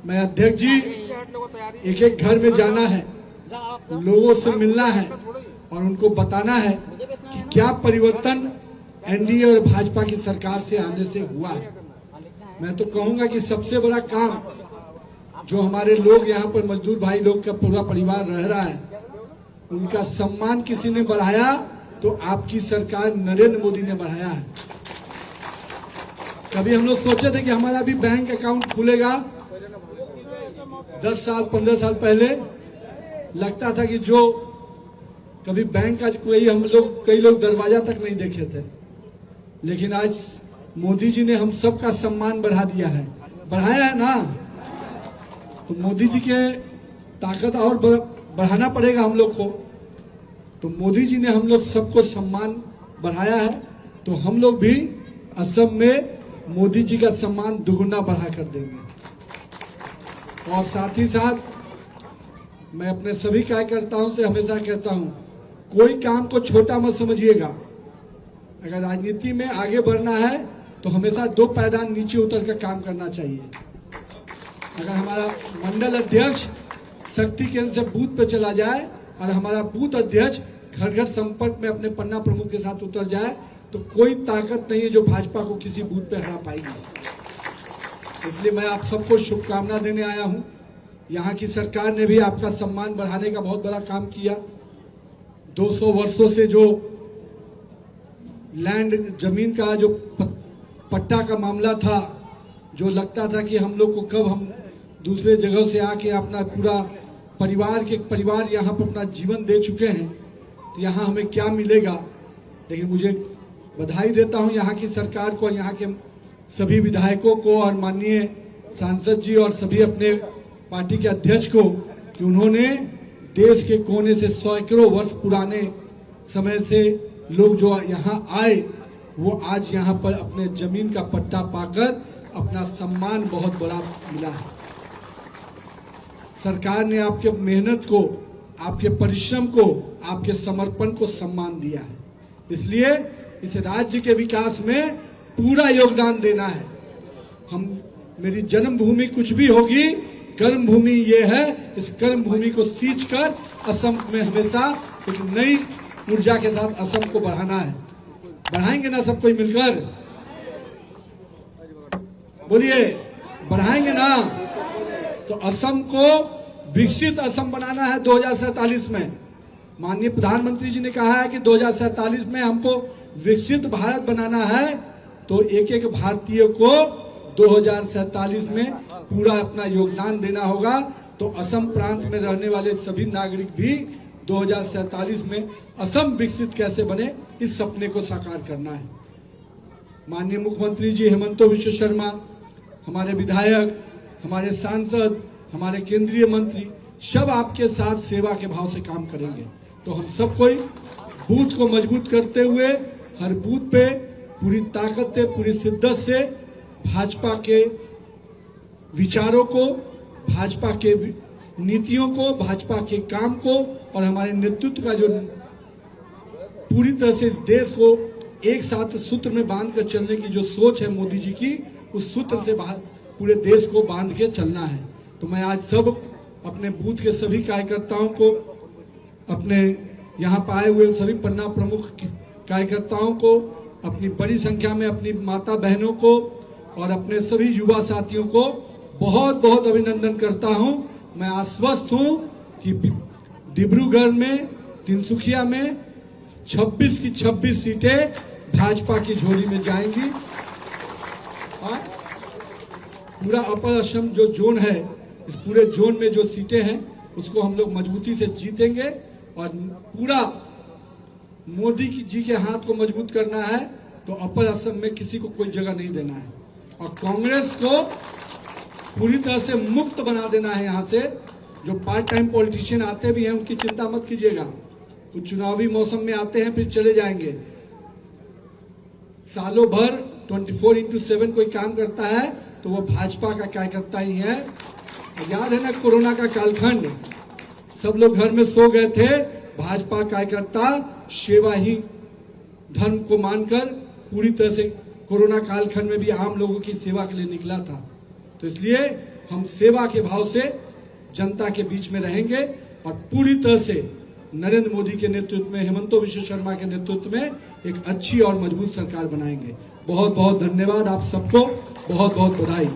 मैं अध्यक्ष जी एक एक घर में जाना है, लोगों से मिलना है और उनको बताना है कि क्या परिवर्तन एनडीए और भाजपा की सरकार से आने से हुआ है। मैं तो कहूंगा कि सबसे बड़ा काम जो हमारे लोग यहाँ पर मजदूर भाई लोग का पूरा परिवार रह रहा है, उनका सम्मान किसी ने बढ़ाया तो आपकी सरकार नरेंद्र मोदी ने बढ़ाया है। कभी हम लोग सोचे थे कि हमारा भी बैंक अकाउंट खुलेगा। 10 साल 15 साल पहले लगता था कि जो कभी बैंक का कई लोग दरवाजा तक नहीं देखे थे, लेकिन आज मोदी जी ने हम सबका सम्मान बढ़ा दिया है, बढ़ाया है ना। तो मोदी जी के ताकत और बढ़ाना पड़ेगा हम लोग को। तो मोदी जी ने हम लोग सबको सम्मान बढ़ाया है, तो हम लोग भी असम में मोदी जी का सम्मान दुगुना बढ़ा कर देंगे। और साथ ही साथ मैं अपने सभी कार्यकर्ताओं से हमेशा कहता हूं, कोई काम को छोटा मत समझिएगा। अगर राजनीति में आगे बढ़ना है तो हमेशा 2 पायदान नीचे उतर कर काम करना चाहिए। अगर हमारा मंडल अध्यक्ष शक्ति केंद्र से बूथ पे चला जाए और हमारा बूथ अध्यक्ष घर घर संपर्क में अपने पन्ना प्रमुख के साथ उतर जाए तो कोई ताकत नहीं है जो भाजपा को किसी बूथ पे हरा पाएगी। इसलिए मैं आप सबको शुभकामना देने आया हूं। यहाँ की सरकार ने भी आपका सम्मान बढ़ाने का बहुत बड़ा काम किया। 200 वर्षों से जो लैंड जमीन का जो पट्टा का मामला था, जो लगता था कि हम लोग को कब हम दूसरे जगह से आके अपना पूरा परिवार यहाँ पर अपना जीवन दे चुके हैं, तो यहाँ हमें क्या मिलेगा। लेकिन मुझे बधाई देता हूँ यहाँ की सरकार को, यहाँ के सभी विधायकों को और माननीय सांसद जी और सभी अपने पार्टी के अध्यक्ष को कि उन्होंने देश के कोने से सैकड़ों वर्ष पुराने समय से लोग जो यहाँ आए वो आज यहाँ पर अपने जमीन का पट्टा पाकर अपना सम्मान बहुत बड़ा मिला है। सरकार ने आपके मेहनत को, आपके परिश्रम को, आपके समर्पण को सम्मान दिया है। इसलिए इस राज्य के विकास में पूरा योगदान देना है। मेरी जन्मभूमि कुछ भी होगी, कर्म भूमि ये है। इस कर्म भूमि को सींच कर असम में हमेशा एक नई ऊर्जा के साथ असम को बढ़ाना है। बढ़ाएंगे ना सब कोई मिलकर? बोलिए, बढ़ाएंगे ना? तो असम को विकसित असम बनाना है 2047 में। माननीय प्रधानमंत्री जी ने कहा है कि 2047 में हमको विकसित भारत बनाना है, तो एक एक भारतीय को 2047 में पूरा अपना योगदान देना होगा। तो असम प्रांत में रहने वाले सभी नागरिक भी 2047 में असम विकसित कैसे बने, इस सपने को साकार करना है। माननीय मुख्यमंत्री जी हेमंत बिश्व शर्मा, हमारे विधायक, हमारे सांसद, हमारे केंद्रीय मंत्री सब आपके साथ सेवा के भाव से काम करेंगे। तो हम सब कोई बूथ को मजबूत करते हुए हर बूथ पे पूरी ताकत से, पूरी शिद्दत से भाजपा के विचारों को, भाजपा के नीतियों को, भाजपा के काम को और हमारे नेतृत्व का जो पूरी तरह से इस देश को एक साथ सूत्र में बांध कर चलने की जो सोच है मोदी जी की, उस सूत्र से पूरे देश को बांध के चलना है। तो मैं आज सब अपने बूथ के सभी कार्यकर्ताओं को, अपने यहाँ पर आए हुए सभी पन्ना प्रमुख कार्यकर्ताओं को, अपनी बड़ी संख्या में अपनी माता बहनों को और अपने सभी युवा साथियों को बहुत बहुत अभिनंदन करता हूं। मैं आश्वस्त हूं कि डिब्रूगढ़ में, तिनसुकिया में 26 की 26 सीटें भाजपा की झोली में जाएंगी। पूरा अपर असम जो जोन है, इस पूरे जोन में जो सीटें हैं उसको हम लोग मजबूती से जीतेंगे और पूरा मोदी जी के हाथ को मजबूत करना है। तो अपर असम में किसी को कोई जगह नहीं देना है और कांग्रेस को पूरी तरह से मुक्त बना देना है। यहाँ से जो पार्ट टाइम पॉलिटिशियन आते भी हैं उनकी चिंता मत कीजिएगा, वो चुनावी मौसम में आते हैं फिर चले जाएंगे। सालों भर 24/7 कोई काम करता है तो वो भाजपा का कार्यकर्ता ही है। याद है ना कोरोना का कालखंड, सब लोग घर में सो गए थे, भाजपा कार्यकर्ता सेवा ही धर्म को मानकर पूरी तरह से कोरोना कालखंड में भी आम लोगों की सेवा के लिए निकला था। तो इसलिए हम सेवा के भाव से जनता के बीच में रहेंगे और पूरी तरह से नरेंद्र मोदी के नेतृत्व में, हेमंत विश्व शर्मा के नेतृत्व में एक अच्छी और मजबूत सरकार बनाएंगे। बहुत बहुत धन्यवाद, आप सबको बहुत बहुत बधाई।